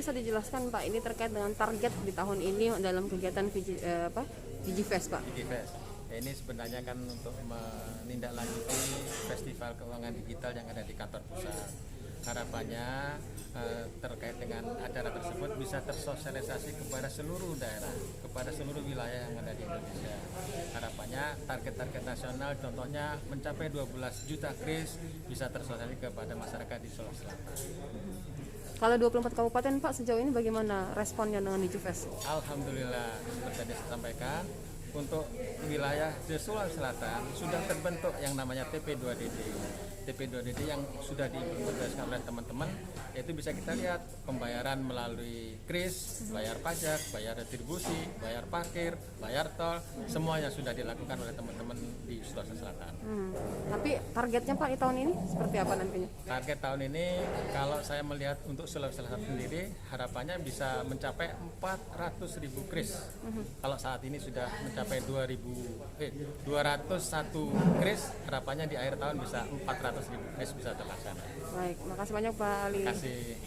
bisa dijelaskan Pak, ini terkait dengan target di tahun ini dalam kegiatan Digifest Pak? Digifest. Ini sebenarnya kan untuk menindaklanjuti festival keuangan digital yang ada di kantor pusat. Harapannya terkait dengan acara tersebut bisa tersosialisasi kepada seluruh daerah, kepada seluruh wilayah yang ada di Indonesia. Harapannya target-target nasional contohnya mencapai 12 juta kris bisa tersosialisasi kepada masyarakat di Sulawesi Selatan. Kalau 24 kabupaten Pak, sejauh ini bagaimana responnya dengan Digifest? Alhamdulillah, seperti yang saya sampaikan, untuk wilayah di Sulawesi Selatan sudah terbentuk yang namanya TP2DD. TP2DD yang sudah diimplementasikan oleh teman-teman, yaitu bisa kita lihat pembayaran melalui kris, bayar pajak, bayar retribusi, bayar parkir, bayar tol, semuanya sudah dilakukan oleh teman-teman di Sulawesi Selatan. Tapi targetnya Pak di tahun ini seperti apa nantinya? Target tahun ini kalau saya melihat untuk Sulawesi Selatan sendiri harapannya bisa mencapai 400.000 kris. Kalau saat ini sudah mencapai 201 kris, harapannya di akhir tahun bisa 400.000 kris bisa terlaksana. Baik, makasih banyak Pak Ali. Terima kasih.